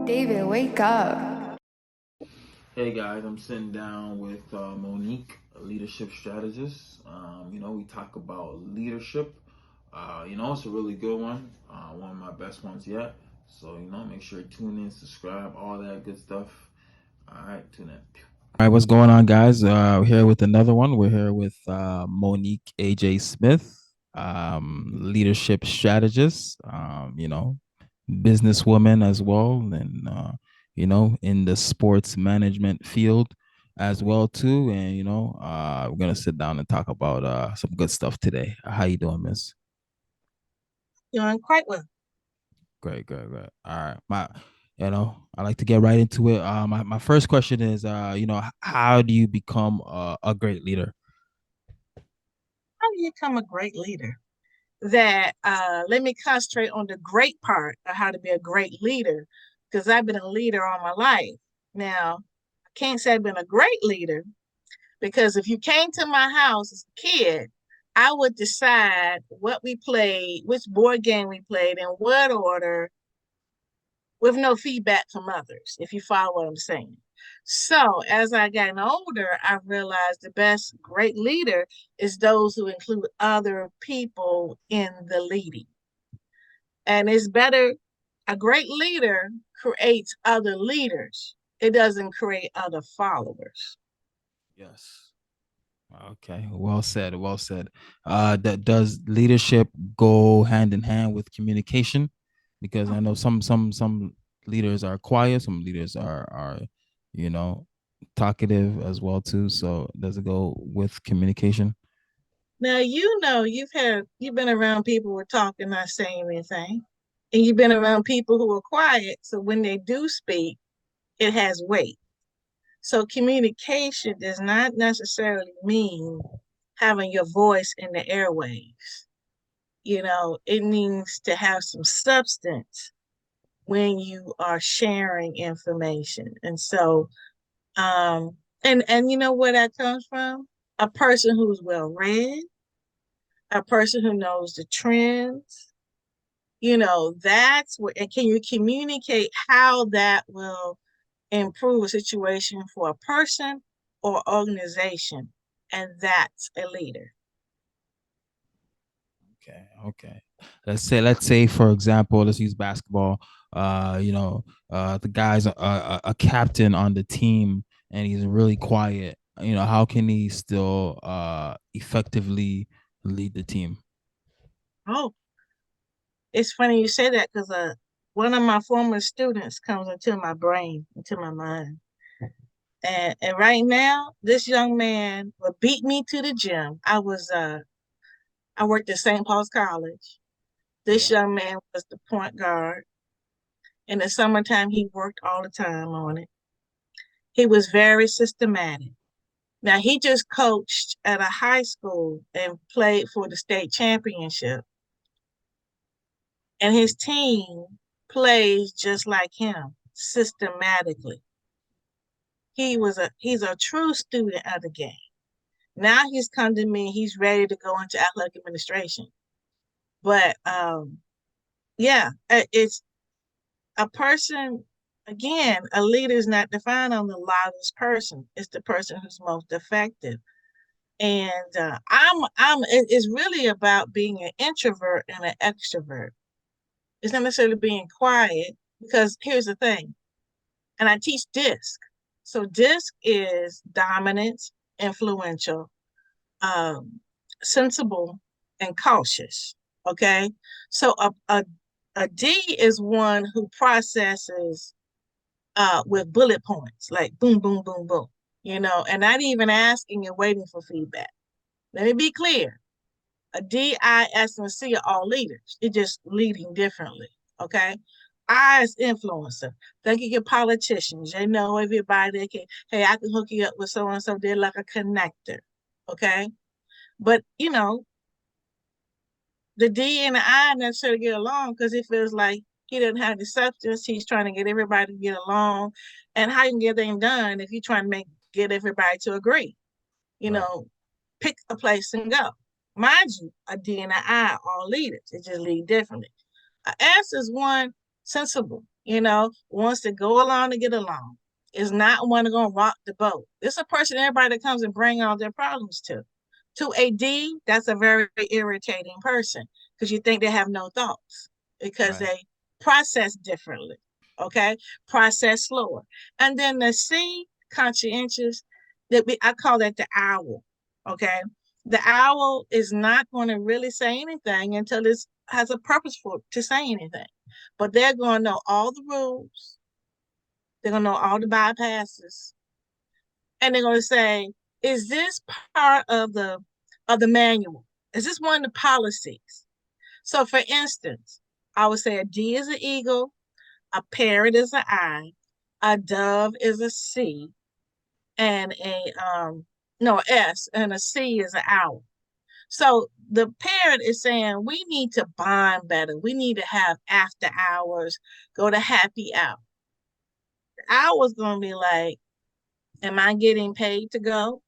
David, wake up. Hey guys, I'm sitting down with Monique, a leadership strategist. We talk about leadership. It's a really good one of my best ones yet. So, make sure you tune in, subscribe, all that good stuff. All right, tune in. All right, what's going on, guys? We're here with another one. We're here with Monique AJ Smith, leadership strategist. Businesswoman as well, and in the sports management field as well too. And we're gonna sit down and talk about some good stuff today. How you doing, Miss? Doing quite well. Great, great, great. All right, I like to get right into it. My first question is, how do you become a great leader? How do you become a great leader? Let me concentrate on the great part of how to be a great leader, because I've been a leader all my life. Now, I can't say I've been a great leader, because if you came to my house as a kid, I would decide what we played, which board game we played, in what order, with no feedback from others, if you follow what I'm saying. So as I gotten older, I realized the best great leader is those who include other people in the leading. And it's better, a great leader creates other leaders. It doesn't create other followers. Yes. Okay, well said, well said. That does leadership go hand in hand with communication? Because I know some leaders are quiet, some leaders are you know talkative as well too. So does it go with communication? Now you've been around people who are talking, not saying anything. And you've been around people who are quiet. So when they do speak, it has weight. So communication does not necessarily mean having your voice in the airwaves. It means to have some substance when you are sharing information. And so, and you know where that comes from? A person who's well read, a person who knows the trends. That's where, and can you communicate how that will improve a situation for a person or organization? And that's a leader. Okay, okay. Let's say for example, let's use basketball. The guy's a captain on the team and he's really quiet. How can he still effectively lead the team? Oh, it's funny you say that, because one of my former students comes into my brain, into my mind. And right now, this young man will beat me to the gym. I worked at St. Paul's College. This Yeah. young man was the point guard. In the summertime, he worked all the time on it. He was very systematic. Now, he just coached at a high school and played for the state championship. And his team plays just like him, systematically. He's a true student of the game. Now he's come to me, he's ready to go into athletic administration. But yeah, it's a person. Again, a leader is not defined on the loudest person. It's the person who's most effective. And it's really about being an introvert and an extrovert. It's not necessarily being quiet, because here's the thing, and I teach DISC. So DISC is dominant, influential, um, sensible, and cautious. Okay. So a D is one who processes with bullet points, like boom, boom, boom, boom, and not even asking and waiting for feedback. Let me be clear. A D, I, S, and C are all leaders. It's just leading differently. Okay. I is influencer. Think of your politicians. They know everybody. They can, hey, I can hook you up with so and so. They're like a connector. Okay. But the D and the I necessarily get along, because it feels like he doesn't have the substance. He's trying to get everybody to get along. And how you can get things done if you're trying to get everybody to agree? You Right. know, pick a place and go. Mind you, a D and an I are all leaders. They just lead differently. A S is one sensible. wants to go along to get along. Is not one to go rock the boat. It's a person, everybody that comes and bring all their problems to. To a D, that's a very irritating person because you think they have no thoughts because Right. they process differently, okay? Process slower. And then the C, conscientious, I call that the owl, okay? The owl is not going to really say anything until it has a purpose to say anything. But they're going to know all the rules. They're going to know all the bypasses. And they're going to say, is this part of the manual? Is this one of the policies? So for instance, I would say a D is an eagle, a parrot is an I, a dove is a C, and S, and a C is an owl. So the parent is saying we need to bond better. We need to have after hours, go to happy hour. The owl is going to be like, am I getting paid to go?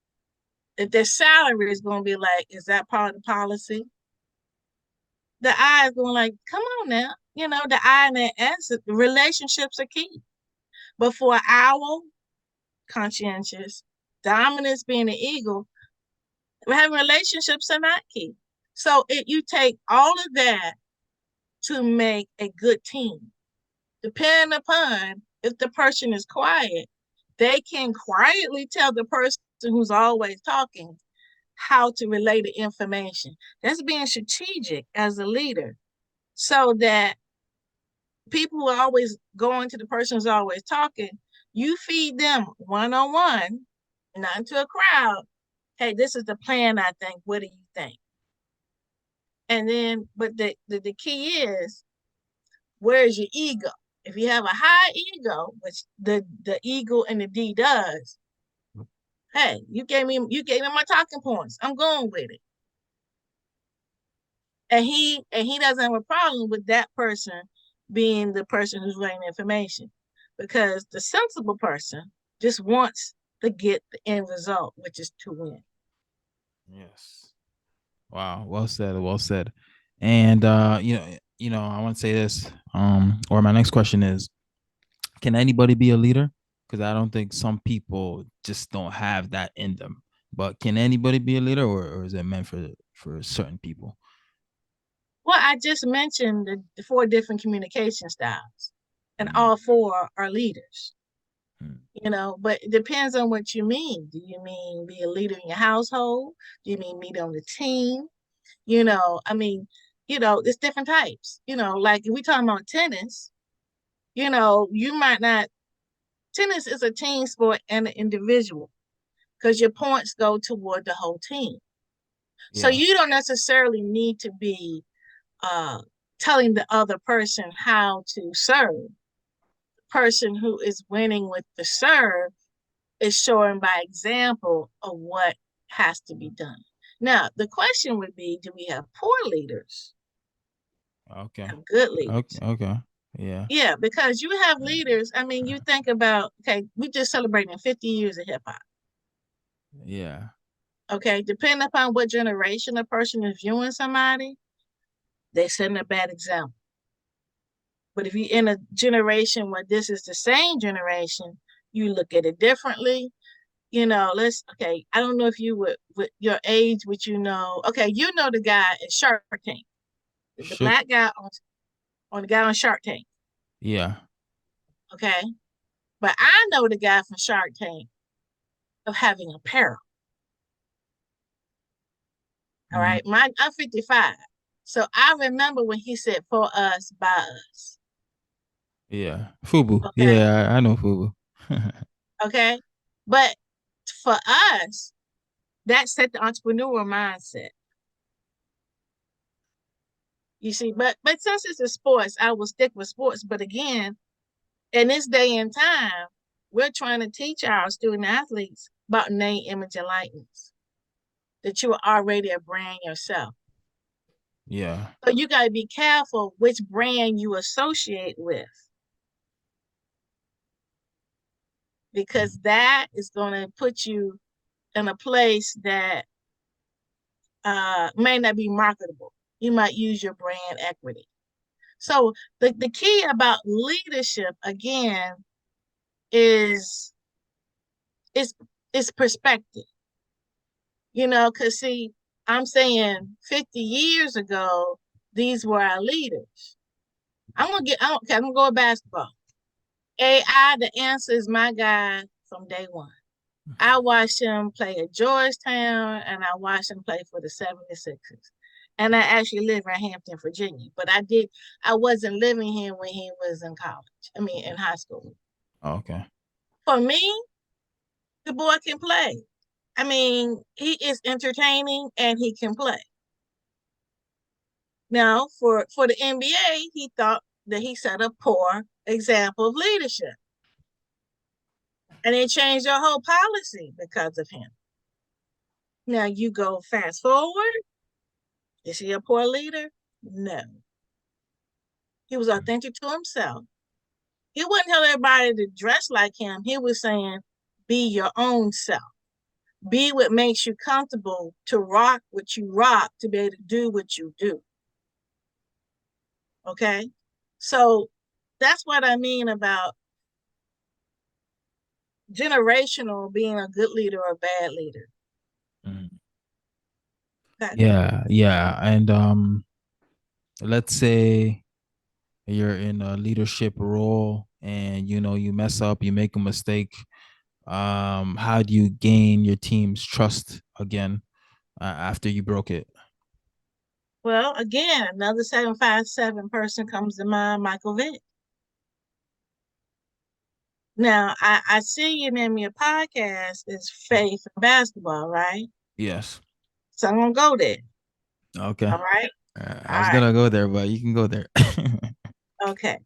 If their salary is going to be like, is that part of the policy? The I is going like, come on now. The I and the S, the relationships are key. But for an owl, conscientious, dominance being an eagle, having relationships are not key. So you take all of that to make a good team. Depending upon if the person is quiet, they can quietly tell the person who's always talking how to relay the information. That's being strategic as a leader so that people who are always going to the person who's always talking, you feed them one-on-one, not into a crowd. Hey, this is the plan, I think. What do you think? And then, but the key is, where's your ego? If you have a high ego, which the ego and the D does, hey, you gave me my talking points. I'm going with it. And he doesn't have a problem with that person being the person who's writing information, because the sensible person just wants to get the end result, which is to win. Yes. Wow. Well said. Well said. And I want to say this. Or my next question is, can anybody be a leader? Because I don't think some people just don't have that in them. But can anybody be a leader, or is it meant for certain people? Well, I just mentioned the 4 different communication styles, and Mm, all 4 are leaders. mm. But it depends on what you mean. Do you mean be a leader in your household? Do you mean leader on the team? There's different types. Like if we talking about tennis, you might not. Tennis is a team sport and an individual because your points go toward the whole team. So Yeah. you don't necessarily need to be telling the other person how to serve. The person who is winning with the serve is showing by example of what has to be done. Now, the question would be, do we have poor leaders? Okay. Have good Okay. leaders? Okay. Yeah. Yeah, because you have leaders. I mean, you think about, okay, we just celebrating 50 years of hip hop. Yeah. Okay, depending upon what generation a person is viewing somebody, they're setting a bad example. But if you're in a generation where this is the same generation, you look at it differently. I don't know if you would, with your age, would okay, the guy at Shark Tank, the Shook. black guy on the guy on Shark Tank, Yeah. okay? But I know the guy from Shark Tank of having apparel, all Mm, right? I'm 55. So I remember when he said, for us, by us, yeah. Fubu. okay? Yeah, I know Fubu. Okay? But for us, that set the entrepreneur mindset. You see, but since it's a sports, I will stick with sports. But again, in this day and time, we're trying to teach our student athletes about name, image, and likeness. That you are already a brand yourself. Yeah. So you got to be careful which brand you associate with, because that is going to put you in a place that may not be marketable. You might use your brand equity. So the key about leadership again is is perspective. Because see, I'm saying 50 years ago, these were our leaders. Okay, I'm gonna go with basketball. AI, the answer is my guy from day one. I watched him play at Georgetown and I watched him play for the 76ers. And I actually live in Hampton, Virginia. But I wasn't living here when he was in college. I mean in high school. Okay. For me, the boy can play. I mean, he is entertaining and he can play. Now, for the NBA, he thought that he set a poor example of leadership. And they changed their whole policy because of him. Now you go fast forward. Is he a poor leader? No. He was authentic to himself. He wouldn't tell everybody to dress like him. He was saying, be your own self. Be what makes you comfortable to rock what you rock, to be able to do what you do. Okay? So that's what I mean about generational being a good leader or a bad leader. Mm-hmm. Okay? Yeah. And let's say you're in a leadership role and you mess up, you make a mistake. How do you gain your team's trust again after you broke it? Well, again, another 757 person comes to mind, Michael Vick. Now, I see you name your podcast is Faith and Basketball, right? Yes. So I'm gonna go there. Okay. All right. I All was right. gonna go there, but you can go there. Okay.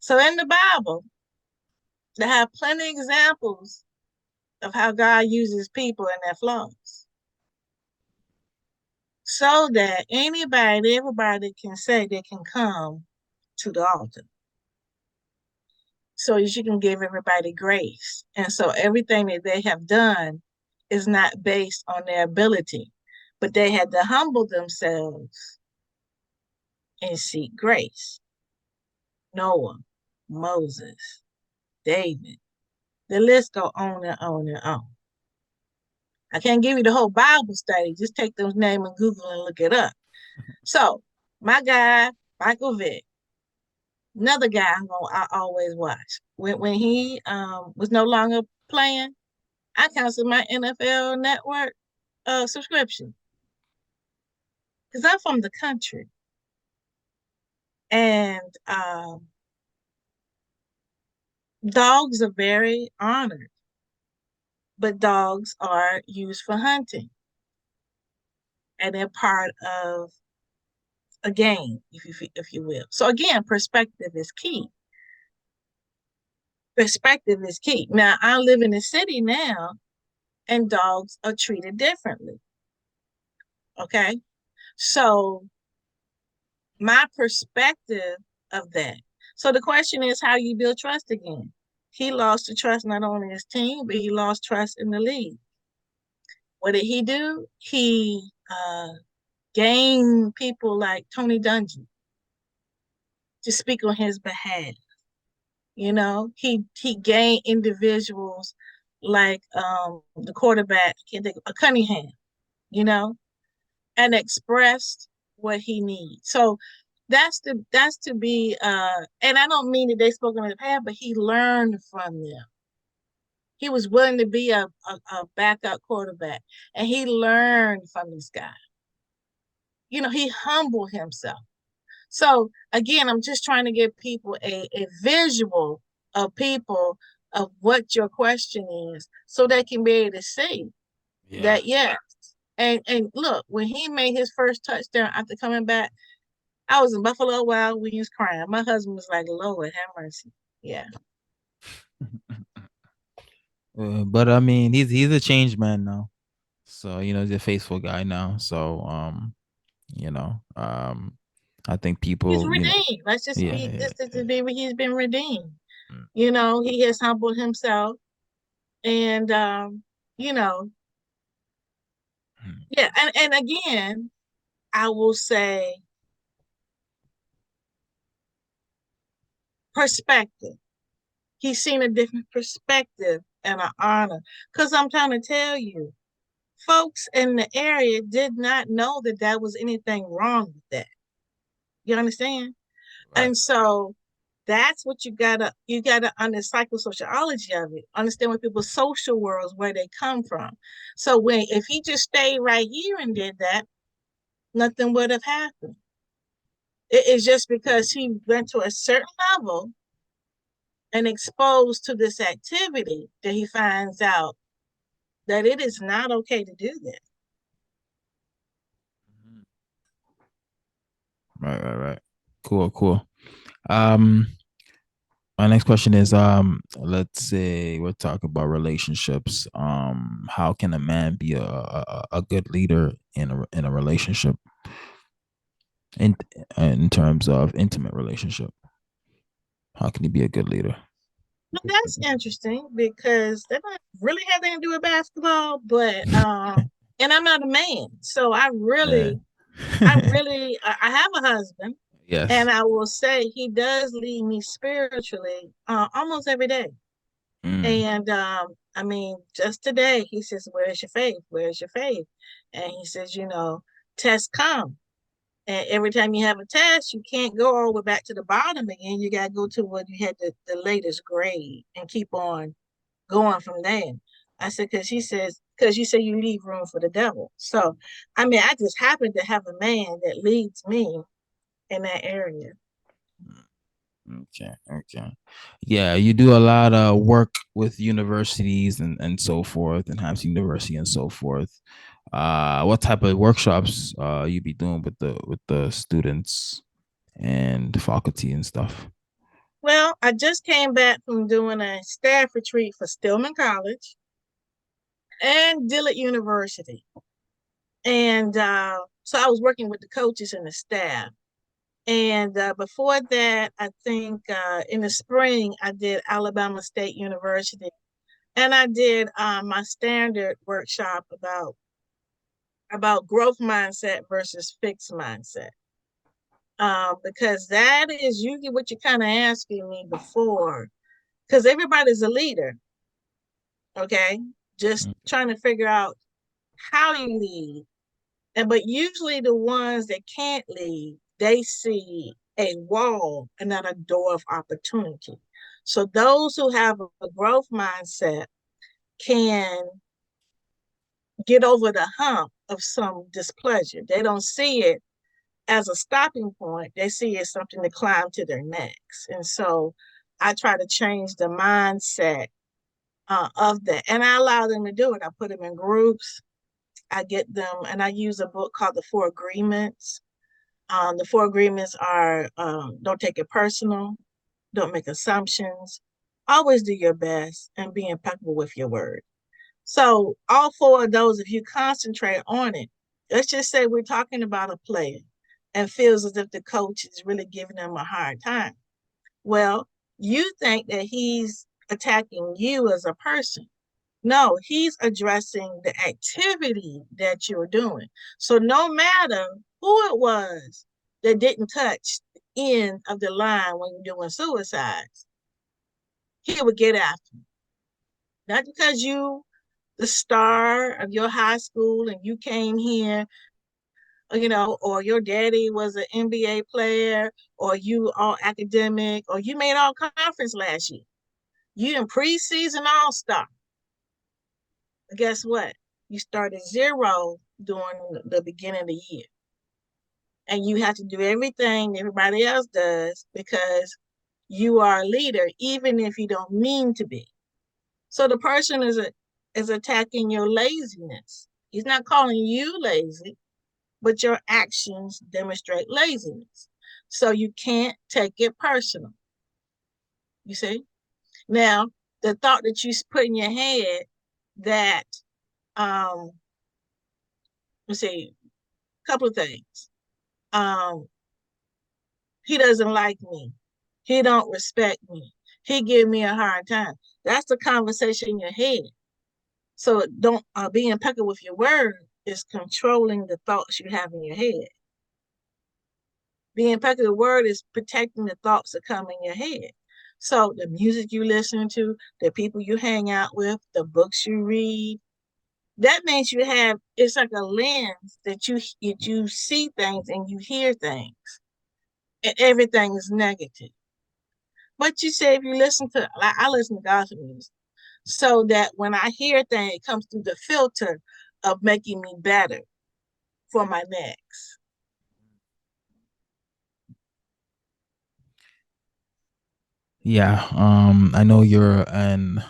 So in the Bible, they have plenty of examples of how God uses people in their flaws. So that everybody can say they can come to the altar. So as you can give everybody grace. And so everything that they have done is not based on their ability, but they had to humble themselves and seek grace. Noah, Moses, David, the list go on and on and on. I can't give you the whole Bible study. Just take those names and Google and look it up. So my guy, Michael Vick, another guy I always watch. When he was no longer playing, I canceled my NFL network subscription because I'm from the country. And dogs are very honored, but dogs are used for hunting. And they're part of a game, if you will. So again, perspective is key. Perspective is key. Now, I live in the city now, and dogs are treated differently. Okay? So my perspective of that. So the question is, how you build trust again? He lost the trust not only in his team, but he lost trust in the league. What did he do? He gained people like Tony Dungy to speak on his behalf. He gained individuals like the quarterback, Cunningham, you know, and expressed what he needs. So that's to be and I don't mean that they spoke on his behalf, but he learned from them. He was willing to be a backup quarterback, and he learned from this guy. He humbled himself. So again, I'm just trying to give people a visual of people of what your question is, so they can be able to see Yeah. that yes. And look, when he made his first touchdown after coming back, I was in Buffalo Wild Wings crying. My husband was like, Lord, have mercy. Yeah. But I mean, he's a changed man now. So, he's a faithful guy now. So, you know, um, I think He's people, redeemed. Let's just yeah, be yeah, this is yeah. to be he's been redeemed. Mm, He has humbled himself. And you know, mm. yeah, and again, I will say perspective. He's seen a different perspective and an honor. Because I'm trying to tell you, folks in the area did not know that there was anything wrong with that. You understand? Right. And so that's what you gotta understand psychosociology of it. Understand what people's social worlds, where they come from. So if he just stayed right here and did that, nothing would have happened. It's just because he went to a certain level and exposed to this activity that he finds out that it is not okay to do that. Right. Cool. Um, my next question is, let's say we're talking about relationships. How can a man be a good leader in a relationship in in terms of intimate relationship? How can he be a good leader? But that's interesting because that doesn't really have anything to do with basketball, but and I'm not a man. So Yeah. I have a husband, and Yes. I will say he does lead me spiritually almost every day. Mm. And I mean, just today he says, "Where's your faith? Where's your faith?" And he says, tests come. And every time you have a test, you can't go all the way back to the bottom again. You got to go to what you had the latest grade and keep on going from there. I said, because you say you leave room for the devil. So, I mean, I just happen to have a man that leads me in that area. Okay. Yeah, you do a lot of work with universities and so forth, and Hampton University and so forth. What type of workshops you be doing with the students and the faculty and stuff? Well, I just came back from doing a staff retreat for Stillman College and Dillard University. And so I was working with the coaches and the staff. And before that, I think in the spring, I did Alabama State University. And I did my standard workshop about growth mindset versus fixed mindset. Because that is usually what you kind of asking me before. Because everybody's a leader, okay? Just Mm. trying to figure out how you lead. But usually the ones that can't lead, they see a wall and not a door of opportunity. So those who have a growth mindset can get over the hump of some displeasure. They don't see it as a stopping point. They see it as something to climb to their necks. And so I try to change the mindset of that. And I allow them to do it. I put them in groups. I get them, and I use a book called The Four Agreements. The four agreements are don't take it personal, don't make assumptions, always do your best, and be impeccable with your word. So, all four of those, if you concentrate on it, let's just say we're talking about a player and feels as if the coach is really giving them a hard time. Well, you think that he's attacking you as a person. No, he's addressing the activity that you're doing. So no matter who it was that didn't touch the end of the line when you're doing suicides, he would get after you. Not because you the star of your high school and you came here, or your daddy was an NBA player, or you all academic, or you made all conference last year. You in preseason all-star. But guess what? You started zero during the beginning of the year. And you have to do everything everybody else does because you are a leader, even if you don't mean to be. So the person is attacking your laziness. He's not calling you lazy, but your actions demonstrate laziness. So you can't take it personal. You see? Now, the thought that you put in your head that um let's see, a couple of things. Um, he doesn't like me. He don't respect me. He give me a hard time. That's the conversation in your head. So don't be impeccable with your word is controlling the thoughts you have in your head. Being impeccable with the word is protecting the thoughts that come in your head. So the music you listen to, the people you hang out with, the books you read, that means you have, it's like a lens that you see things and you hear things, and everything is negative. But you say if you listen to, like I listen to gospel music, so that when I hear things, it comes through the filter of making me better for my next. Yeah, I know you're an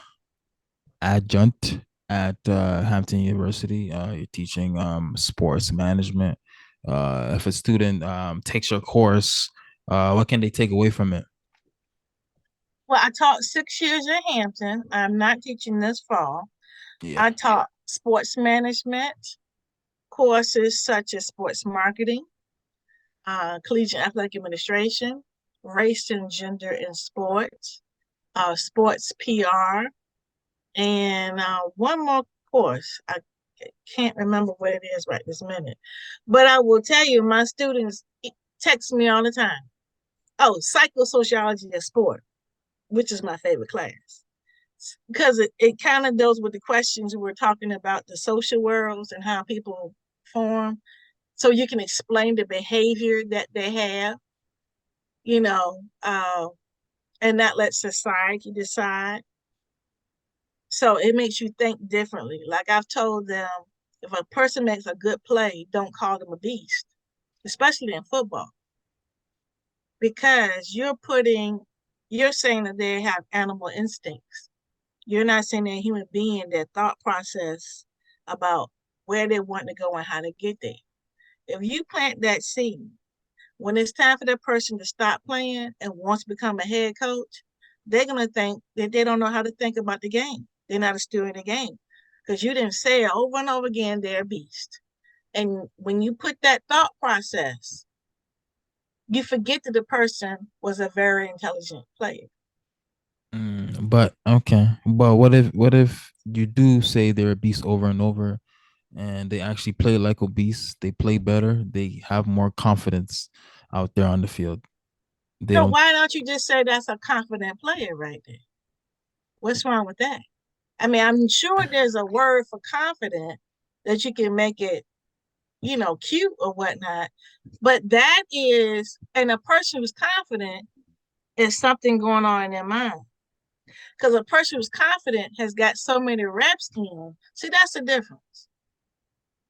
adjunct at Hampton University. You're teaching sports management. If a student takes your course, what can they take away from it? Well, I taught 6 years at Hampton. I'm not teaching this fall. Yeah. I taught sports management courses such as sports marketing, collegiate athletic administration, race and gender in sports, sports PR, and one more course. I can't remember what it is right this minute. But I will tell you, my students text me all the time. Oh, psychosociology of sport, which is my favorite class. Because it kind of deals with the questions we were talking about, the social worlds and how people form. So you can explain the behavior that they have, you know, and not let society decide. So it makes you think differently. Like I've told them, if a person makes a good play, don't call them a beast, especially in football, because you're saying that they have animal instincts. You're not saying they're a human being, their thought process about where they want to go and how to get there. If you plant that seed, when it's time for that person to stop playing and wants to become a head coach, they're going to think that they don't know how to think about the game. They're not a steward of the game because you didn't say it over and over again, they're a beast. And when you put that thought process, you forget that the person was a very intelligent player. But okay. But what if you do say they're a beast over and over and they actually play like a beast, they play better, they have more confidence out there on the field. They So don't. why don't you just say that's a confident player right there? What's wrong with that? I mean, I'm sure there's a word for confident that you can make it, cute or whatnot. But that is, and a person who's confident is something going on in their mind. Because a person who's confident has got so many reps in. See, that's the difference.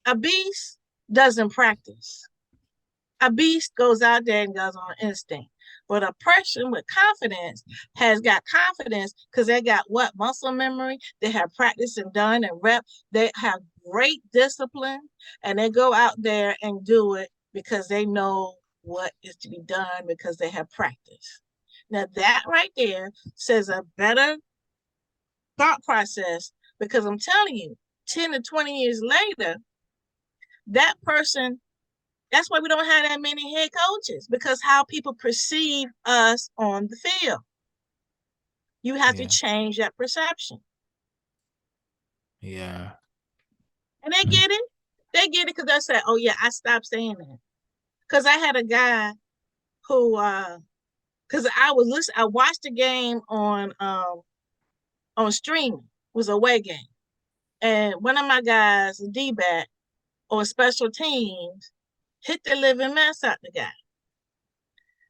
A beast doesn't practice. A beast goes out there and goes on instinct. But a person with confidence has got confidence because they got what? Muscle memory. They have practiced and done and rep. They have great discipline and they go out there and do it because they know what is to be done because they have practice. Now, that right there says a better thought process because I'm telling you, 10 to 20 years later, that person, that's why we don't have that many head coaches because how people perceive us on the field. You have to Yeah. change that perception. Yeah. And they get it. They get it because they say, oh, yeah, I stopped saying that. Because I had a guy who, because I watched the game on streaming. It was a away game. And one of my guys, a D-back or special teams, hit the living mess out the guy,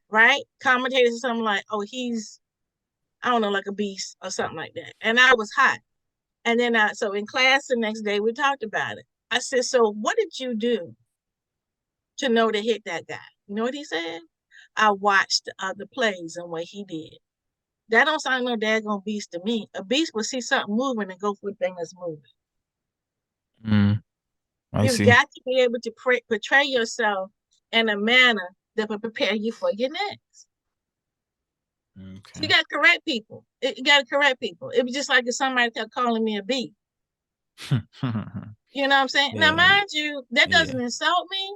right? Commentators or something like, oh, he's, I don't know, like a beast or something like that. And I was hot. And then so in class the next day, we talked about it. I said, so what did you do to know to hit that guy? You know what he said? I watched the plays and what he did. That don't sound like no daggone beast to me. A beast will see something moving and go for the thing that's moving. Mm, I You've see. got to be able to portray yourself in a manner that will prepare you for your next. So you Okay. got to correct people. You got to correct people. It was just like if somebody kept calling me a B. You know what I'm saying? Now, Yeah. mind you, that Yeah. doesn't insult me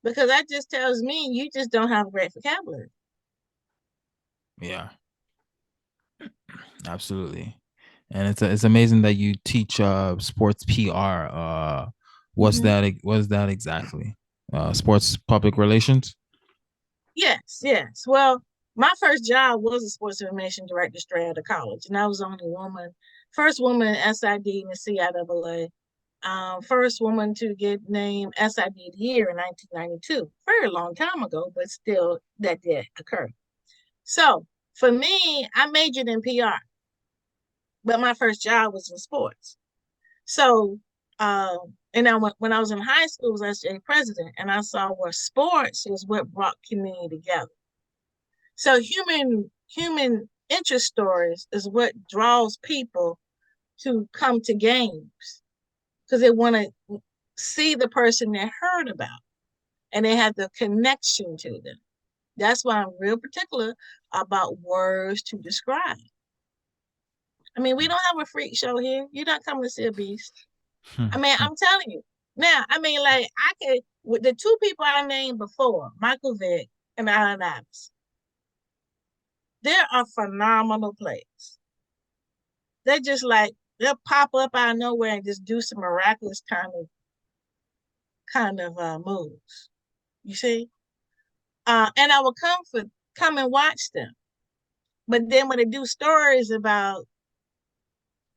because that just tells me you just don't have a great vocabulary. Yeah. Absolutely. And it's amazing that you teach sports PR. Mm-hmm. What's that exactly? Sports public relations? Yes, yes. Well, My first job was a sports information director straight out of college, and I was the only woman, first woman in SID in the CIAA, first woman to get named SID of the year in 1992. Very long time ago, but still that did occur. So for me, I majored in PR, but my first job was in sports. So, and I, when I was in high school, I was SJ president, and I saw where sports is what brought community together. So human interest stories is what draws people to come to games because they want to see the person they heard about and they have the connection to them. That's why I'm real particular about words to describe. I mean, we don't have a freak show here. You're not coming to see a beast. I mean, I'm telling you. Now, I mean, like I could with the two people I named before, Michael Vick and Allen Iverson, they are phenomenal players. They're just like they'll pop up out of nowhere and just do some miraculous kind of moves. You see? And I will come and watch them. But then when they do stories about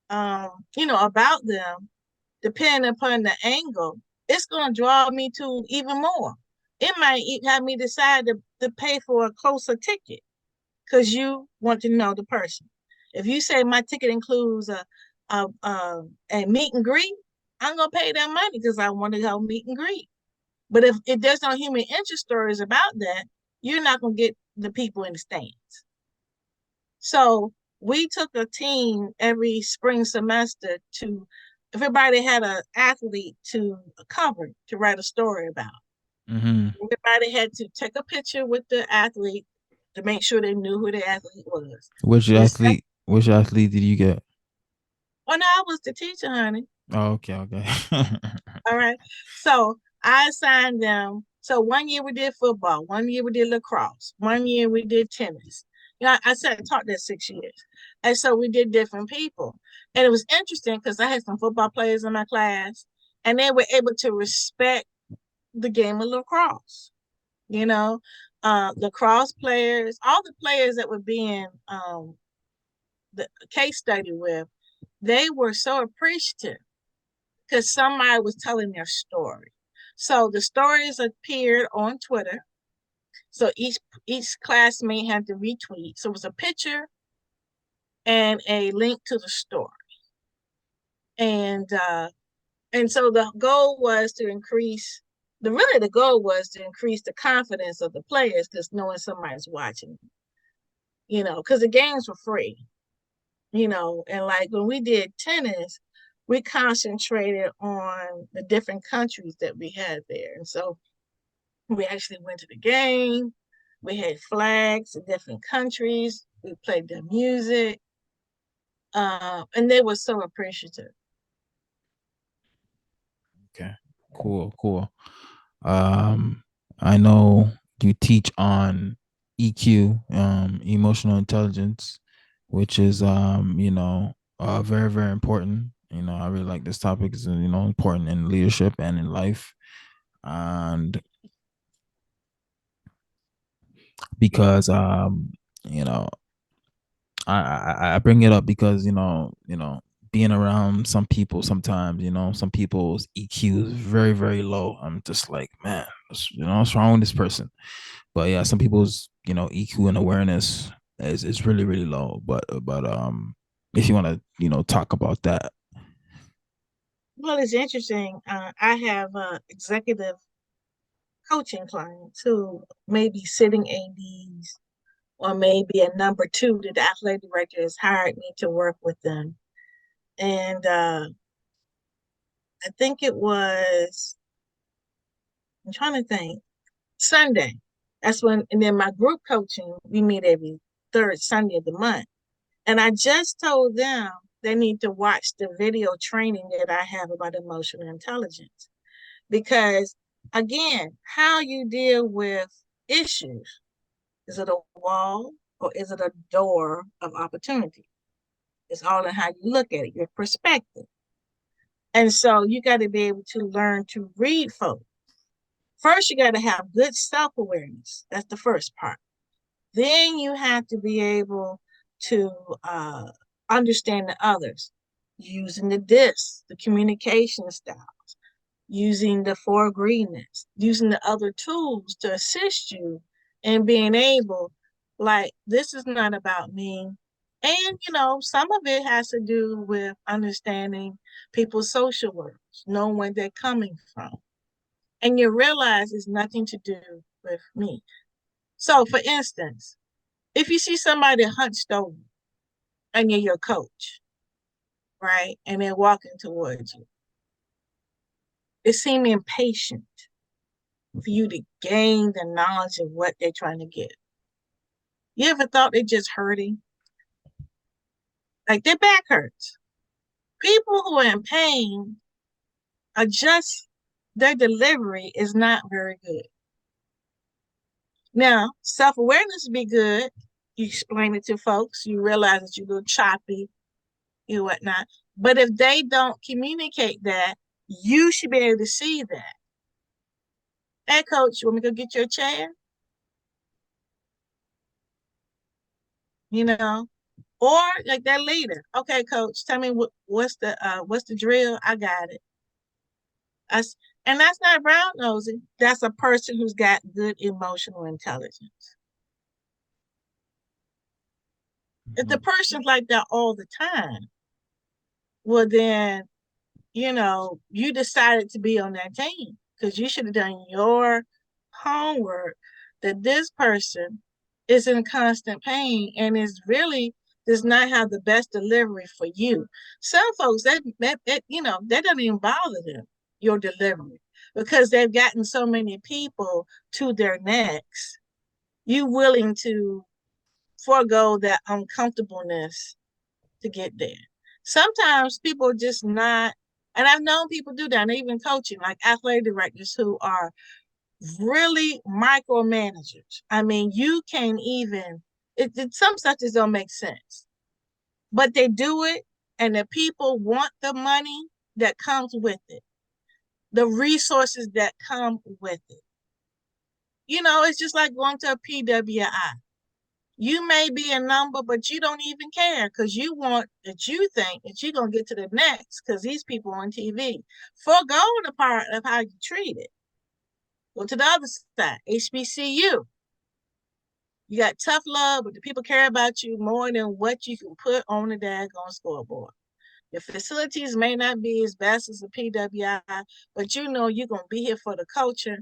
about them, depending upon the angle, it's gonna draw me to even more. It might have me decide to pay for a closer ticket because you want to know the person. If you say my ticket includes a meet and greet, I'm gonna pay that money because I want to go meet and greet. But if there's no human interest stories about that, you're not gonna get the people in the stands. So we took a team every spring semester to everybody had an athlete to cover to write a story about. Mm-hmm. Everybody had to take a picture with the athlete to make sure they knew who the athlete was. Which athlete did you get? Oh no, I was the teacher, honey. Oh, okay, okay. All right. So I assigned them. So one year we did football, one year we did lacrosse, one year we did tennis. I said I taught that 6 years. And so we did different people. And it was interesting because I had some football players in my class and they were able to respect the game of lacrosse. You know, lacrosse players, all the players that were being the case study with, they were so appreciative because somebody was telling their story. So the stories appeared on Twitter. So each classmate had to retweet. So it was a picture and a link to the story. And so the goal was to increase the goal was to increase the confidence of the players because knowing somebody's watching, because the games were free, and like when we did tennis, we concentrated on the different countries that we had there. And so we actually went to the game. We had flags in different countries. We played their music. And they were so appreciative. Okay, cool. Um, I know you teach on EQ, emotional intelligence, which is very, very important. I really like this topic. It's important in leadership and in life, and because you know I bring it up because being around some people sometimes some people's EQ is very, very low. I'm just like, man, what's wrong with this person? But yeah, some people's EQ and awareness is really, really low. But if you want to talk about that. Well, it's interesting. I have executive coaching clients who may be sitting ADs or maybe a number two that the athletic director has hired me to work with them. And I think it was, I'm trying to think, Sunday. That's when, and then my group coaching, we meet every third Sunday of the month. And I just told them they need to watch the video training that I have about emotional intelligence. Because again, how you deal with issues, is it a wall or is it a door of opportunity? It's all in how you look at it, your perspective. And so you got to be able to learn to read folks. First, you got to have good self awareness. That's the first part. Then you have to be able to understand the others using the DISC, the communication styles, using the four agreements, using the other tools to assist you in being able, like, this is not about me. And, some of it has to do with understanding people's social worlds, knowing where they're coming from. And you realize it's nothing to do with me. So, for instance, if you see somebody hunched over and you're your coach, right, and they're walking towards you, they seem impatient for you to gain the knowledge of what they're trying to get. You ever thought they're just hurting? Like their back hurts. People who are in pain are just, their delivery is not very good. Now, self-awareness would be good. You explain it to folks, you realize that you're a little choppy, and whatnot. But if they don't communicate that, you should be able to see that. Hey, coach, you want me to go get your chair? Or like that leader. Okay, coach, tell me what's the drill? I got it. And that's not brown nosy. That's a person who's got good emotional intelligence. If the person's like that all the time, well then, you decided to be on that team because you should have done your homework that this person is in constant pain and is really does not have the best delivery for you. Some folks that doesn't even bother them, your delivery, because they've gotten so many people to their necks. You willing to forego that uncomfortableness to get there. Sometimes people are just not, and I've known people do that, and even coaching, like athletic directors who are really micromanagers. I mean, you can't even, some stuff just don't make sense. But they do it, and the people want the money that comes with it, the resources that come with it. It's just like going to a PWI. You may be a number, but you don't even care because you think that you're going to get to the next because these people on TV. Forgo the part of how you treat it. Go to the other side, HBCU. You got tough love, but the people care about you more than what you can put on the daggone scoreboard. Your facilities may not be as best as a PWI, but you're going to be here for the culture,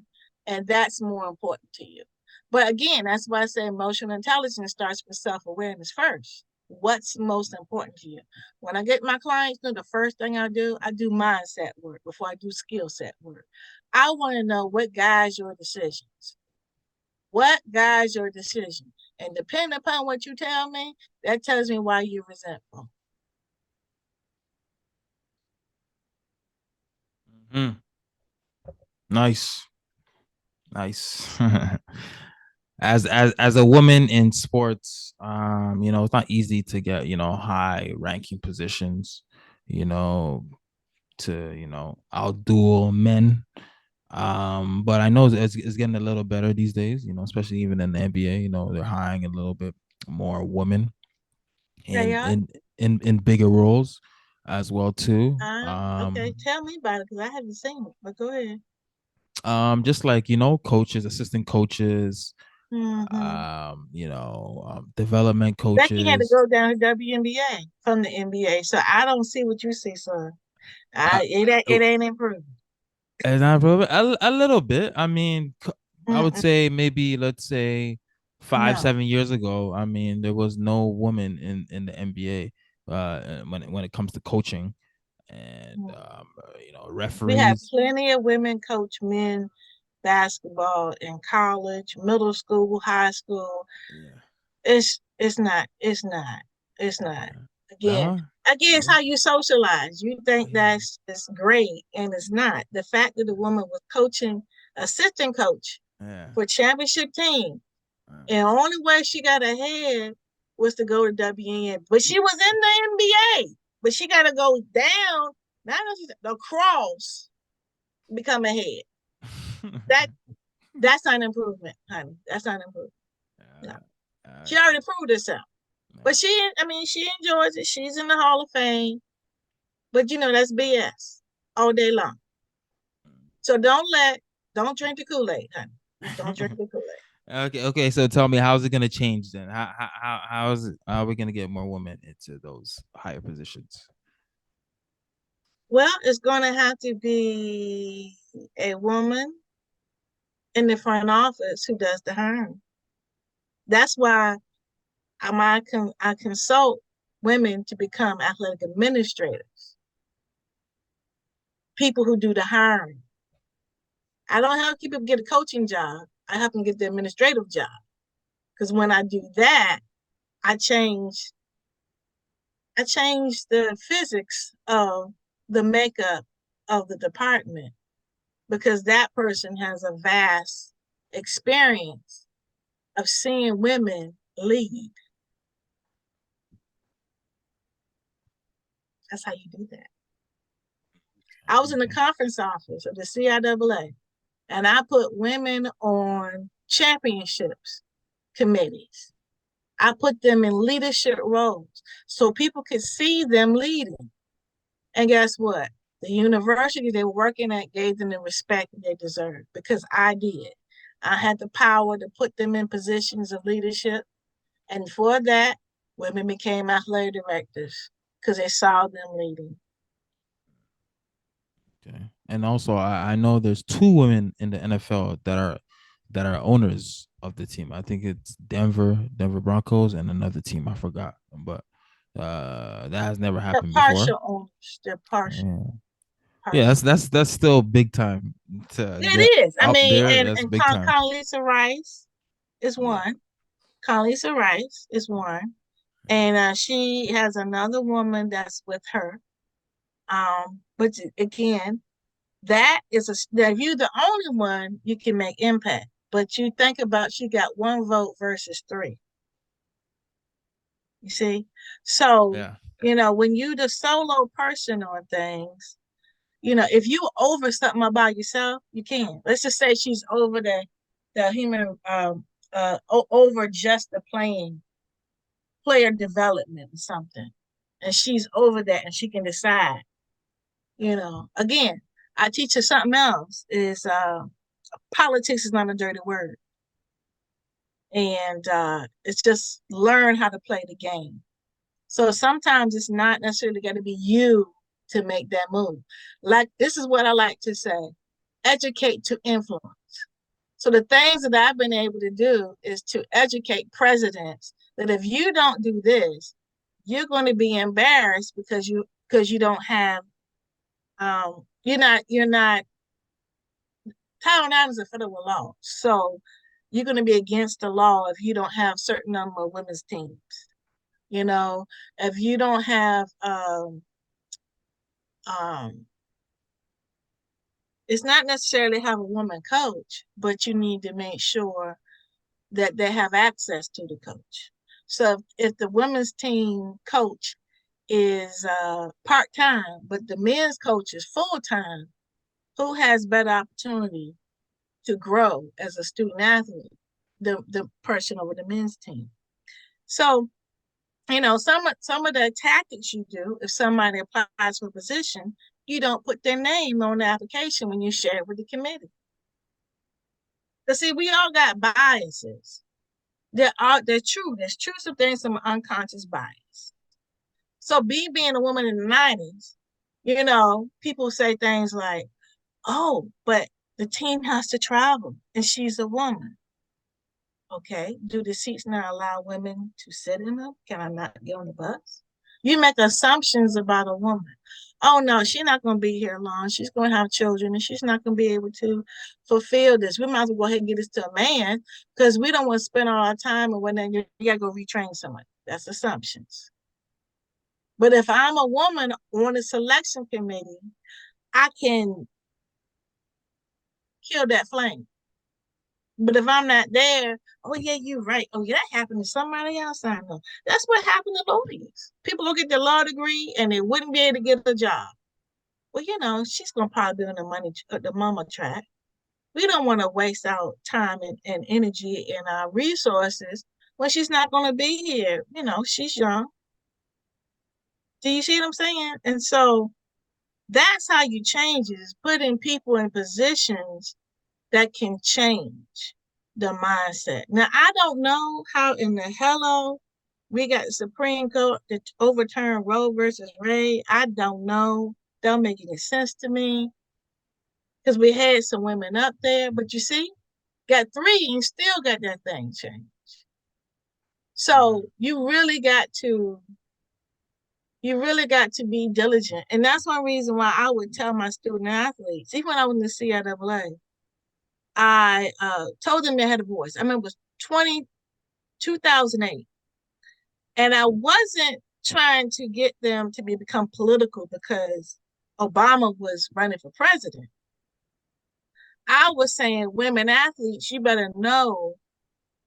and that's more important to you. But again, that's why I say emotional intelligence starts with self-awareness first. What's most important to you? When I get my clients, the first thing I do mindset work before I do skill set work. I want to know what guides your decisions. What guides your decision? And depending upon what you tell me, that tells me why you're resentful. Mm-hmm. Nice. As a woman in sports, it's not easy to get, high ranking positions, to, outduel men. But I know it's getting a little better these days, especially even in the NBA, they're hiring a little bit more women They in are? in bigger roles as well too. Okay, tell me about it because I haven't seen it, but go ahead. Just like, coaches, assistant coaches, Mm-hmm. development Becky had to coaches. go down to WNBA from the NBA, so I don't see what you see, son. uh, It ain't improved. and I wrote a little bit. I mean, I would Mm-mm, say maybe, let's say, five, no. 7 years ago. I mean, there was no woman in the NBA when it comes to coaching and Mm. We have referees. plenty of women coach men basketball in college, middle school, high school. Yeah, It's not. Again, uh-huh. it's how you socialize. You think that's great, and it's not. The fact that the woman was coaching, assistant coach Yeah. for championship team, Yeah. and the only way she got ahead was to go to WN. But she was in the NBA. But she got to go down, not across, become ahead. That that's not an improvement, honey. That's not an improvement. No. She already proved herself. But she enjoys it. She's in the Hall of Fame. But that's BS all day long. So don't drink the Kool-Aid, honey. Don't drink the Kool-Aid. Okay. So tell me, how's it gonna change then? How are we gonna get more women into those higher positions? Well, it's gonna have to be a woman in the front office who does the hiring. That's why I consult women to become athletic administrators, people who do the hiring. I don't help people get a coaching job. I help them get the administrative job. Because when I do that, I change the physics of the makeup of the department, because that person has a vast experience of seeing women lead. That's how you do that. I was in the conference office of the CIAA, and I put women on championships committees. I put them in leadership roles so people could see them leading. And guess what? The university they were working at gave them the respect they deserved, because I did. I had the power to put them in positions of leadership. And for that, women became athletic directors because they saw them leading. Okay. And also, I know there's 2 women in the NFL that are owners of the team. I think it's Denver Broncos, and another team I forgot, but that has never happened They're before. partial owners. They're partial. Yeah, that's still big time to It get is. I up mean, there. and That's big time. Condoleezza Rice is one. Condoleezza Rice is one, and she has another woman that's with her. But again, if you're the only one, you can make impact. But you think about, she got 1 vote versus 3. You see? So, when you the solo person on things, if you over something about yourself, you can. Let's just say she's over the human over just the player development or something. And she's over that and she can decide. Again, I teach her something else is politics is not a dirty word. And it's just learn how to play the game. So sometimes it's not necessarily got to be you to make that move. Like, this is what I like to say, educate to influence. So the things that I've been able to do is to educate presidents that if you don't do this, you're going to be embarrassed because you don't have you're not Title IX is a federal law. So you're going to be against the law if you don't have certain number of women's teams. If you don't have it's not necessarily have a woman coach, but you need to make sure that they have access to the coach. So if the women's team coach is part-time, but the men's coach is full-time, who has better opportunity to grow as a student athlete? The person over the men's team. So, some of the tactics you do, if somebody applies for a position, you don't put their name on the application when you share it with the committee. But see, we all got biases. They're true. There's true some things, some unconscious bias. So being a woman in the 90s, people say things like, oh, but the team has to travel and she's a woman. Okay, do the seats not allow women to sit in them? Can I not get on the bus? You make assumptions about a woman. Oh no, she's not going to be here long. She's going to have children and she's not going to be able to fulfill this. We might as well go ahead and get this to a man because we don't want to spend all our time and when then you got to go retrain someone. That's assumptions. But if I'm a woman on a selection committee, I can kill that flame. But if I'm not there, oh yeah, you're right. Oh yeah, that happened to somebody else I know. That's what happened to lawyers. People look at their law degree and they wouldn't be able to get a job. Well, she's gonna probably be on the mama track. We don't want to waste our time and energy and our resources when she's not going to be here. You know, she's young. Do you see what I'm saying? And so that's how you change it, is putting people in positions that can change the mindset. Now, I don't know how in the hello we got the Supreme Court to overturn Roe versus Wade. I don't know. Don't make any sense to me because we had some women up there, but you see, got three and still got that thing changed. So you really got to be diligent. And that's one reason why I would tell my student athletes, even when I was in the CIAA, I told them they had a voice. I remember it was 2008. And I wasn't trying to get them to become political because Obama was running for president. I was saying, women athletes, you better know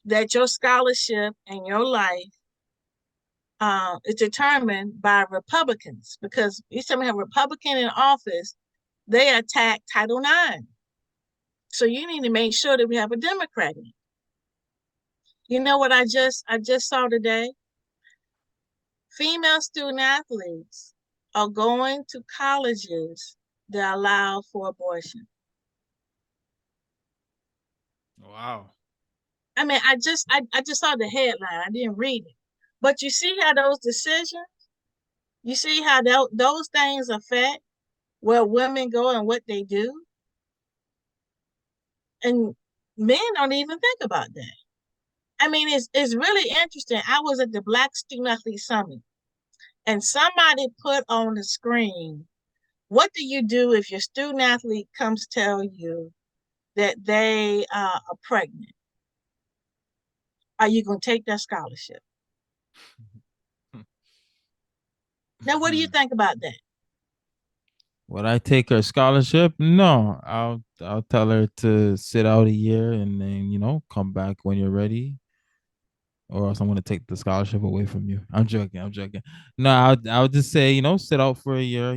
that your scholarship and your life is determined by Republicans, because each time we have a Republican in office, they attack Title IX. So you need to make sure that we have a Democrat in. You know what I just saw today? Female student athletes are going to colleges that allow for abortion. Wow. I mean, I just saw the headline. I didn't read it. But you see how those decisions, you see how those things affect where women go and what they do. And men don't even think about that. I mean, it's really interesting. I was at the Black Student Athlete Summit, and somebody put on the screen, what do you do if your student athlete comes tell you that they are pregnant? Are you going to take their scholarship? Now, what do you think about that? Would I take her scholarship? No, I'll tell her to sit out a year and then come back when you're ready, or else I'm gonna take the scholarship away from you. I'm joking. I'm joking. No, I'll just say sit out for a year.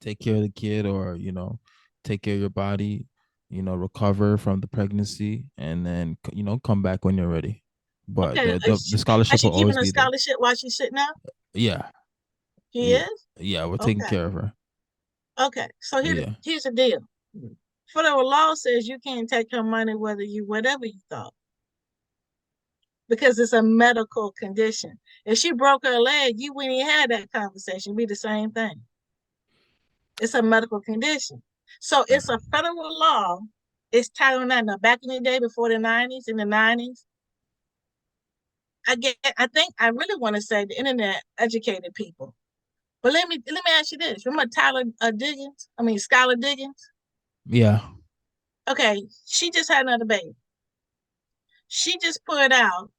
Take care of the kid, or take care of your body. Recover from the pregnancy, and then come back when you're ready. But Okay, the has scholarship she will keeping always a be there. scholarship while she's sitting out? Yeah, She yeah, is? yeah. We're taking Okay. care of her. Okay. So Yeah. here's the deal. Federal law says you can't take her money whatever you thought, because it's a medical condition. If she broke her leg, you wouldn't even have that conversation. It'd be the same thing. It's a medical condition. So it's a federal law. It's Title IX. Now, back in the day, before the 90s, in the 90s, I think I really want to say the internet educated people. But let me ask you this. Remember Skylar Diggins? Yeah. Okay, she just had another baby. She just put out,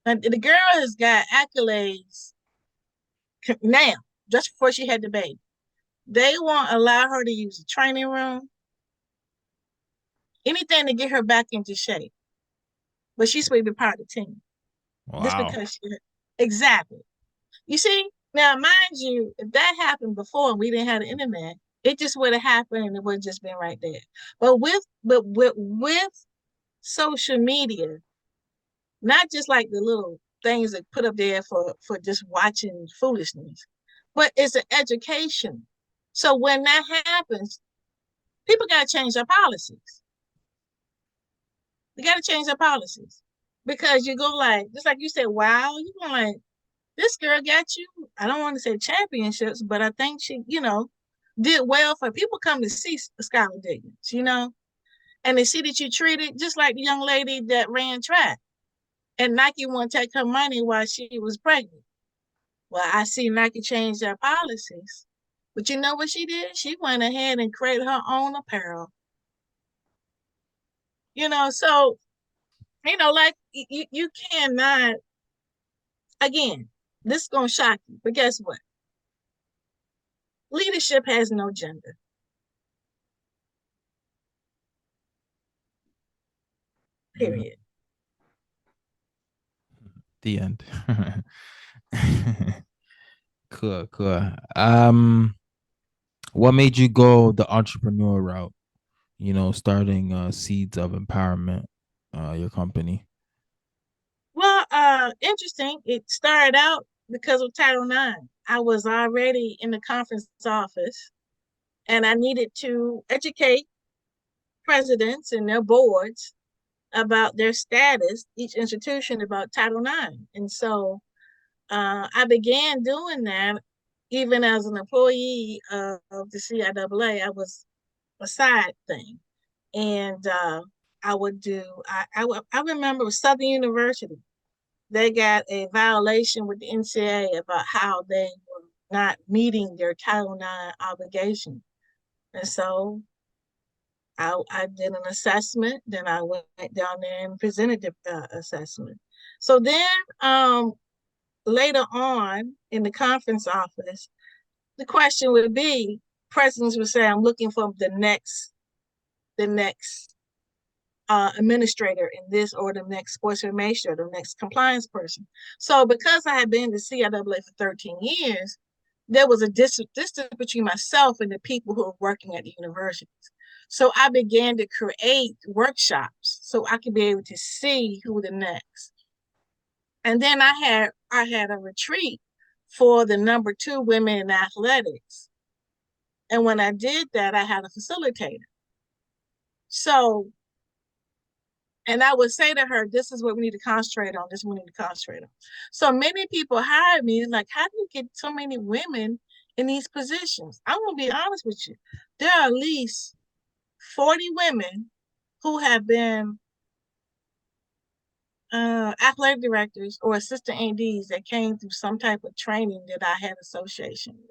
and the girl has got accolades now, just before she had the baby. They won't allow her to use the training room, anything to get her back into shape. But she's supposed to be part of the team. Just Wow. because exactly. You see, now mind you, if that happened before and we didn't have the internet, it just would have happened and it would have just been right there. But with social media, not just like the little things that put up there for just watching foolishness, but it's an education. So when that happens, people got to change their policies. They got to change their policies, because you go like, just like you said, wow, you go like, this girl got you, I don't want to say championships, but I think she, did well for people come to see Skylar Diggins, and they see that you treated just like the young lady that ran track, and Nike won't take her money while she was pregnant. Well, I see Nike change their policies, but you know what she did? She went ahead and created her own apparel. So like you cannot. Again, this is gonna shock you, but guess what? Leadership has no gender. Period. The end. Cool, cool. What made you go the entrepreneur route? Starting Seeds of Empowerment, your company. interesting. It started out because of Title IX. I was already in the conference office, and I needed to educate presidents and their boards about their status, each institution about Title IX. And so I began doing that even as an employee of the CIAA. I was a side thing. And I would do, I remember Southern University, they got a violation with the NCAA about how they were not meeting their Title IX obligation. And so I did an assessment, then I went down there and presented the assessment. So then later on in the conference office, the question would be, presidents would say, I'm looking for the next administrator in this, or the next sports information, or the next compliance person. So because I had been to CIAA for 13 years, there was a distance between myself and the people who were working at the universities. So I began to create workshops so I could be able to see who the next. And then I had a retreat for the number 2 women in athletics. And when I did that, I had a facilitator. So, and I would say to her, this is what we need to concentrate on. This is what we need to concentrate on. So many people hired me, like, how do you get so many women in these positions? I'm going to be honest with you. There are at least 40 women who have been athletic directors or assistant ADs that came through some type of training that I had association with.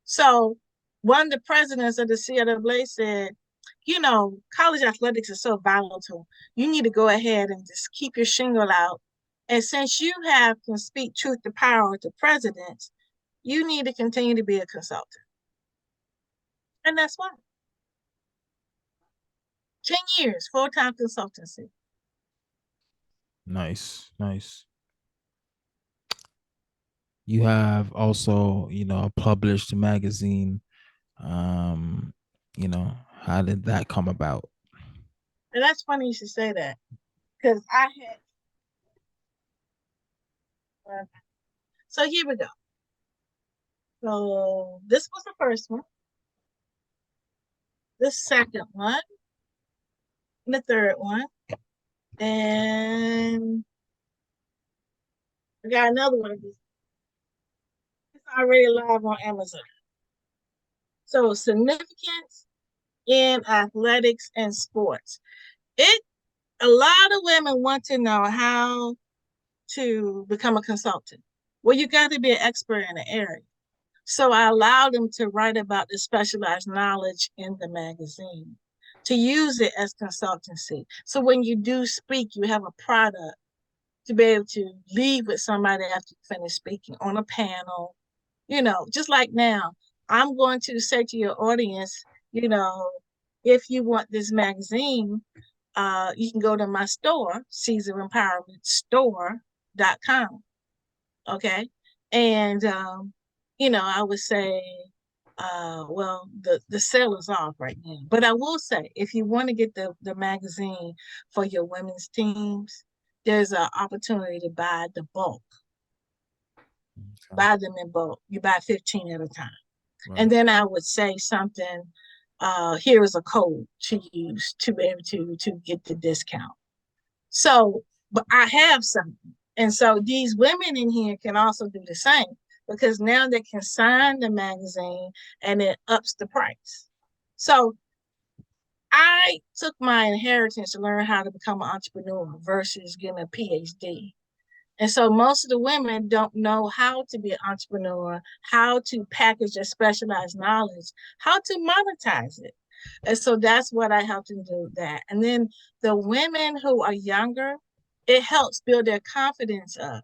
So one of the presidents of the CIAA said, college athletics is so volatile. You need to go ahead and just keep your shingle out. And since you can speak truth to power to presidents, you need to continue to be a consultant. And that's why. 10 years, full-time consultancy. Nice. You have also, a published magazine. How did that come about? And that's funny you should say that, because I had. So here we go. So this was the first one, the second one, and the third one, and I got another one of these. It's already live on Amazon. So significance in athletics and sports. A lot of women want to know how to become a consultant. Well, you got to be an expert in the area. So I allowed them to write about the specialized knowledge in the magazine, to use it as consultancy. So when you do speak, you have a product to be able to leave with somebody after you finish speaking on a panel. Just like now, I'm going to say to your audience, if you want this magazine, you can go to my store, CaesarEmpowermentStore.com. Okay. And, I would say, well, the sale is off right now. But I will say, if you want to get the magazine for your women's teams, there's an opportunity to buy the bulk. Okay. Buy them in bulk. You buy 15 at a time. Right. And then I would say something, here is a code to use to be able to get the discount. So, but I have something. And so these women in here can also do the same, because now they can sign the magazine and it ups the price. So I took my inheritance to learn how to become an entrepreneur versus getting a PhD. And so most of the women don't know how to be an entrepreneur, how to package their specialized knowledge, how to monetize it. And so that's what I help them do that. And then the women who are younger, it helps build their confidence up.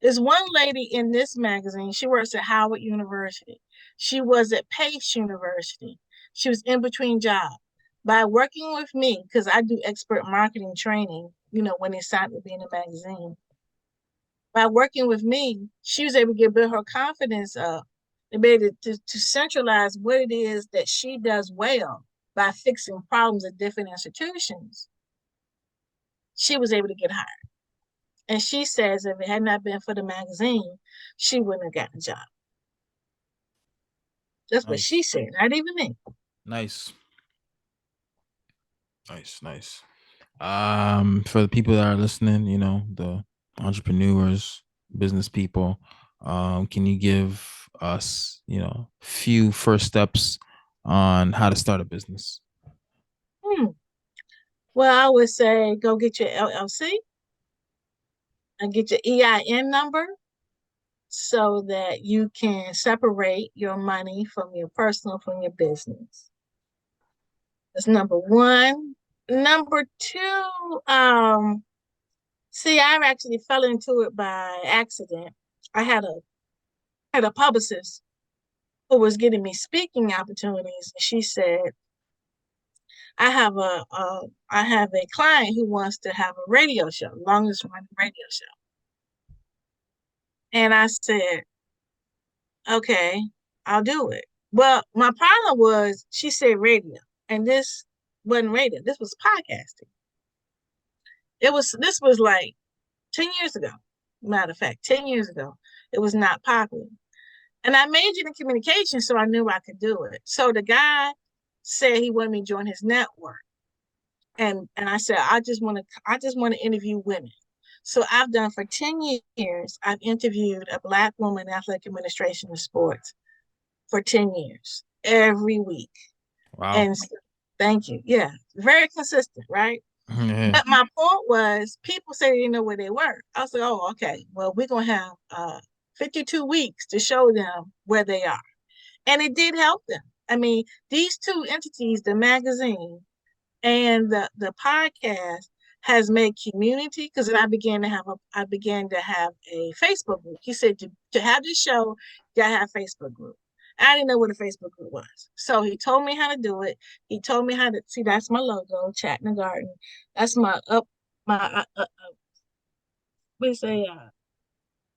There's one lady in this magazine, she works at Howard University. She was at Pace University. She was in between jobs. By working with me, because I do expert marketing training, when they signed to be in the magazine. By working with me, she was able to build her confidence up and be able to centralize what it is that she does well by fixing problems at different institutions. She was able to get hired. And she says if it had not been for the magazine, she wouldn't have gotten a job. That's what she Nice. said, not even me. Nice. Nice. For the people that are listening, the entrepreneurs, business people, can you give us, few first steps on how to start a business? Hmm. Well, I would say go get your LLC and get your EIN number so that you can separate your money from your personal, from your business. That's number one. Number two, see, I actually fell into it by accident. I had a publicist who was getting me speaking opportunities. She said, I have a client who wants to have a radio show, longest running radio show. And I said, okay, I'll do it. Well, my problem was she said radio, and this wasn't radio. This was podcasting. This was like 10 years ago. Matter of fact, 10 years ago, it was not popular. And I majored in communication, so I knew I could do it. So the guy said he wanted me to join his network. And I said, I just want to interview women. So I've done for 10 years, I've interviewed a Black woman in athletic administration and sports for 10 years, every week. Wow. And thank you. Yeah, very consistent, right? Yeah. But my point was, people say they didn't know where they were. I was like, oh, okay. Well, we're going to have 52 weeks to show them where they are. And it did help them. I mean, these two entities, the magazine and the podcast, has made community, because then I began to have a Facebook group. He said to have this show, you gotta have a Facebook group. I didn't know what a Facebook group was. So he told me how to do it. He told me how to see, that's my logo, Chat in the Garden. That's my we say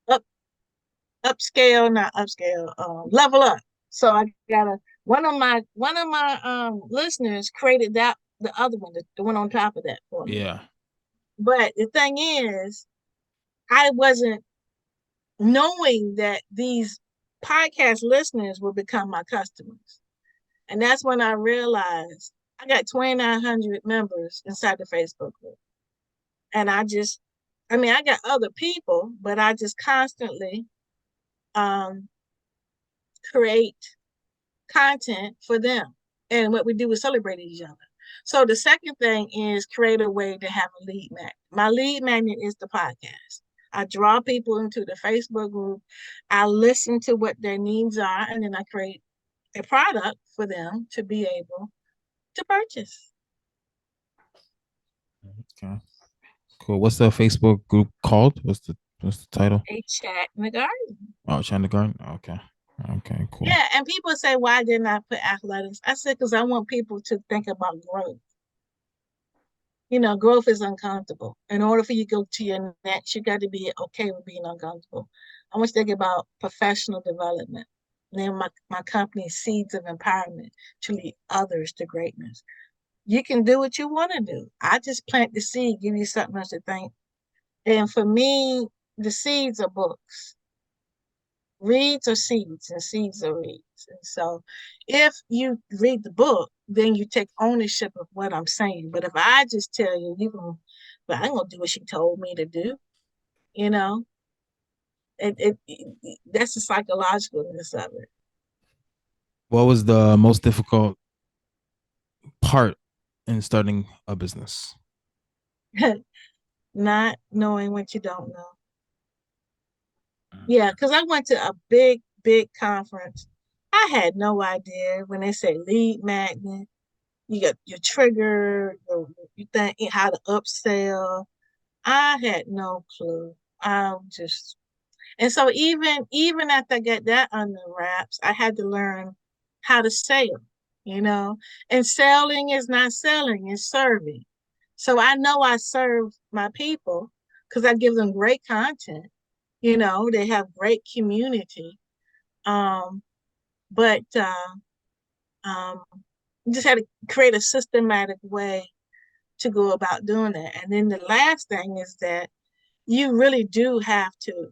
up upscale, not upscale, level up. So I got one of my listeners created that, the other one, the one on top of that for me. Yeah. But the thing is, I wasn't knowing that these podcast listeners will become my customers. And that's when I realized I got 2,900 members inside the Facebook group. And I got other people, but I just constantly create content for them. And what we do is celebrate each other. So the second thing is create a way to have a lead magnet. My lead magnet is the podcast. I draw people into the Facebook group. I listen to what their needs are, and then I create a product for them to be able to purchase. Okay. Cool. What's the Facebook group called? What's the title? A Chat in the Garden. Oh, China Garden. Okay. Okay, cool. Yeah, and people say, why didn't I put athletics? I said, because I want people to think about growth. Growth is uncomfortable. In order for you to go to your next, you got to be okay with being uncomfortable. I want you to think about professional development. Then my company, Seeds of Empowerment, to lead others to greatness. You can do what you want to do. I just plant the seed, give you something else to think. And for me, the seeds are books. Reads are seeds, and seeds are reads. And so if you read the book, then you take ownership of what I'm saying. But if I just tell you, but I'm gonna do what she told me to do, that's the psychologicalness of it. What was the most difficult part in starting a business? Not knowing what you don't know. Yeah, because I went to a big, big conference. I had no idea when they say lead magnet, you got your trigger, you think how to upsell. I had no clue. And so even after I got that under wraps, I had to learn how to sell, and selling is not selling, it's serving. So I know I serve my people because I give them great content. They have great community. But just had to create a systematic way to go about doing that. And then the last thing is that you really do have to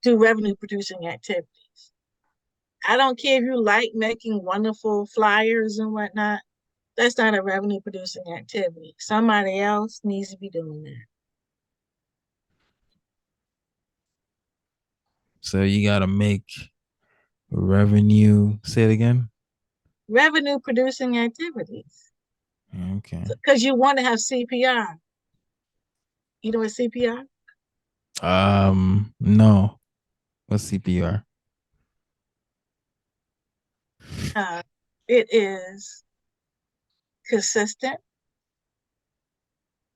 do revenue producing activities. I don't care if you like making wonderful flyers and whatnot. That's not a revenue producing activity. Somebody else needs to be doing that. So you gotta make revenue. Say it again. Revenue producing activities. Okay. Because you want to have CPR. You know what CPR? No. What's CPR? It is consistent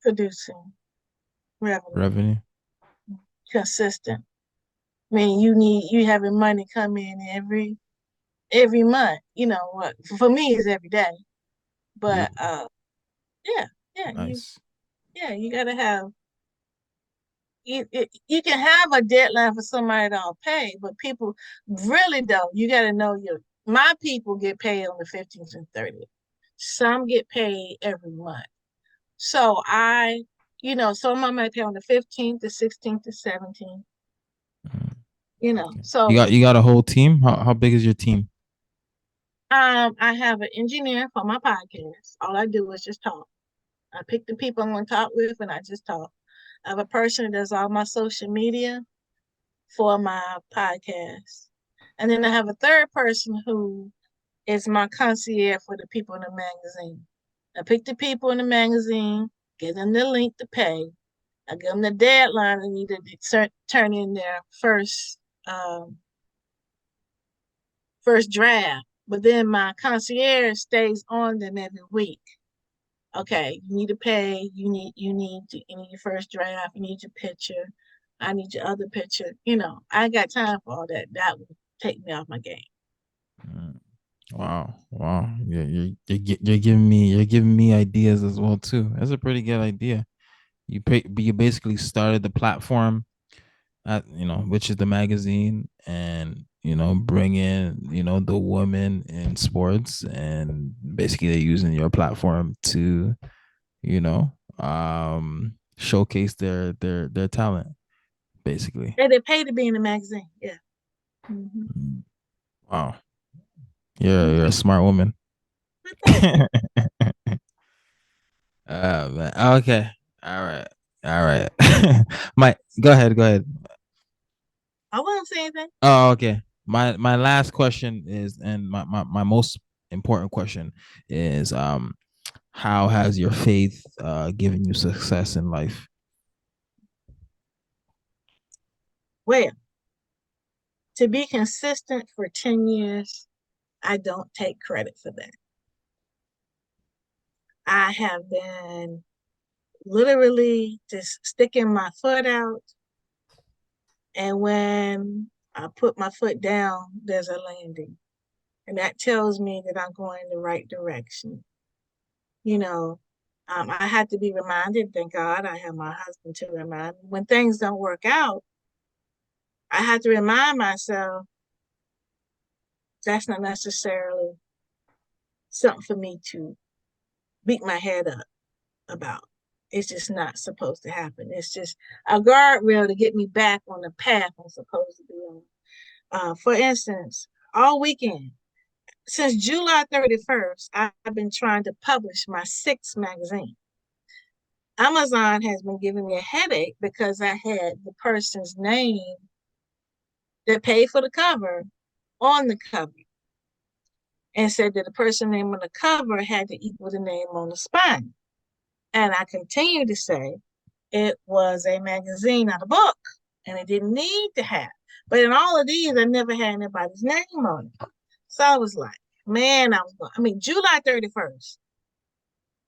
producing revenue. Revenue. Consistent. I mean, you having money come in every month. You know what? For me, it's every day. But yeah, Nice. you gotta have you can have a deadline for somebody to don't pay, but people really don't. You got to know my people get paid on the 15th and 30th. Some get paid every month. So some of them might pay on the 15th, the 16th, the 17th. Okay. So You got a whole team? How big is your team? I have an engineer for my podcast. All I do is just talk. I pick the people I'm going to talk with, and I just talk. I have a person that does all my social media for my podcast. And then I have a third person who is my concierge for the people in the magazine. I pick the people in the magazine, give them the link to pay. I give them the deadline and need to turn in their first draft. But then my concierge stays on them every week. Okay, you need to pay. You need your first draft. You need your picture. I need your other picture. I got time for all that. That would take me off my game. Wow. You're giving me ideas as well too. That's a pretty good idea. You basically started the platform at which is the magazine, and bring in the women in sports, and basically they're using your platform to you know showcase their talent basically. Yeah, they pay to be in the magazine. Yeah. Mm-hmm. Wow, you're a smart woman. Man. Okay. All right. All right. Go ahead. I won't say anything. Oh, okay. My last question is, and my most important question is, how has your faith given you success in life? Well, to be consistent for 10 years, I don't take credit for that. I have been literally just sticking my foot out. And when I put my foot down, there's a landing. And that tells me that I'm going in the right direction. I had to be reminded, thank God I have my husband to remind me. When things don't work out, I had to remind myself that's not necessarily something for me to beat my head up about. It's just not supposed to happen. It's just a guardrail to get me back on the path I'm supposed to be on. For instance, all weekend, since July 31st, I've been trying to publish my 6th magazine. Amazon has been giving me a headache because I had the person's name that paid for the cover on the cover, and said that the person's name on the cover had to equal the name on the spine. And I continue to say it was a magazine, not a book, and it didn't need to have. But in all of these, I never had anybody's name on it. So I was like, man, July 31st,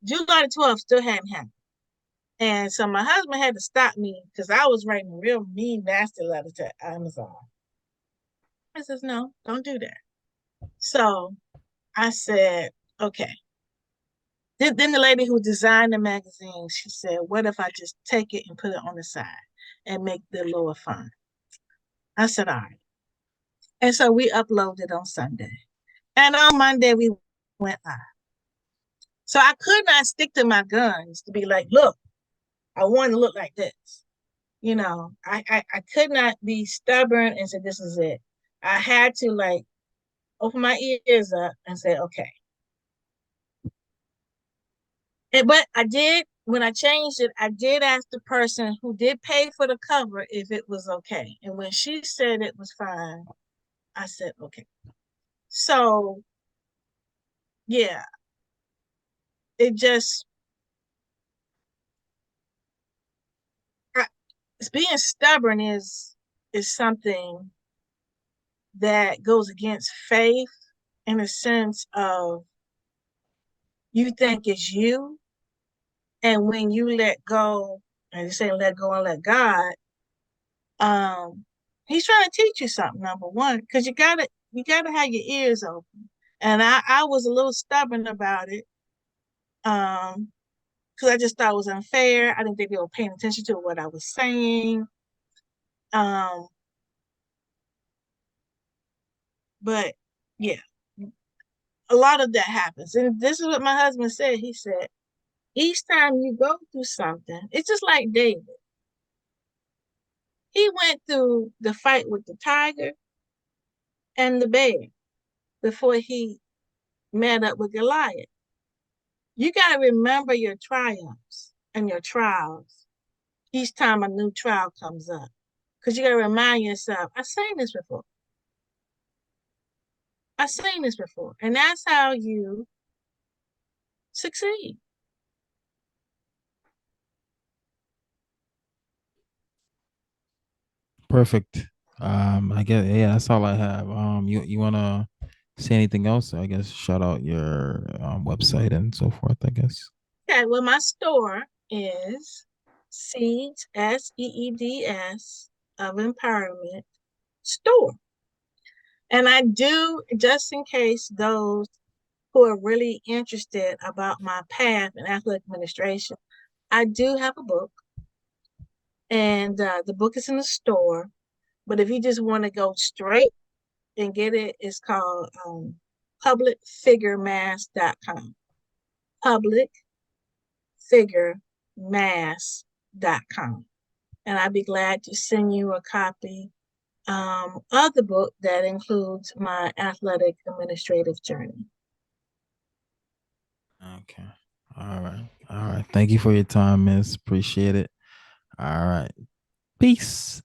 July the 12th still hadn't happened. And so my husband had to stop me because I was writing a real mean, nasty letter to Amazon. I says, no, don't do that. So I said, okay. Then the lady who designed the magazine, she said, what if I just take it and put it on the side and make the lower font? I said, all right. And so we uploaded on Sunday. And on Monday, we went live. So I could not stick to my guns to be like, look, I want to look like this. You know, I could not be stubborn and say, this is it. I had to like open my ears up and say, okay. But I did, when I changed it, I did ask the person who did pay for the cover if it was okay. And when she said it was fine, I said, okay. So, yeah, it just, I, being stubborn is something that goes against faith in a sense of you think it's you. And when you let go, and you say let go and let God, he's trying to teach you something, number one, because you gotta have your ears open. And I was a little stubborn about it. Because I just thought it was unfair. I didn't think they were paying attention to what I was saying. Um, but yeah, a lot of that happens. And this is what my husband said. He said, each time you go through something, it's just like David. He went through the fight with the tiger and the bear before he met up with Goliath. You got to remember your triumphs and your trials each time a new trial comes up. Because you got to remind yourself, I've seen this before. I've seen this before. And that's how you succeed. Perfect. I guess yeah, that's all I have. You wanna say anything else? I guess shout out your website and so forth, I guess. Okay, well, my store is Seeds, SEEDS, of Empowerment Store. And I do, just in case those who are really interested about my path in athletic administration, I do have a book, and the book is in the store. But if you just want to go straight and get it, it's called publicfiguremass.com. Publicfiguremass.com. And I'd be glad to send you a copy of the book that includes my athletic administrative journey. Okay. All right. All right. Thank you for your time, Miss. Appreciate it. All right. Peace.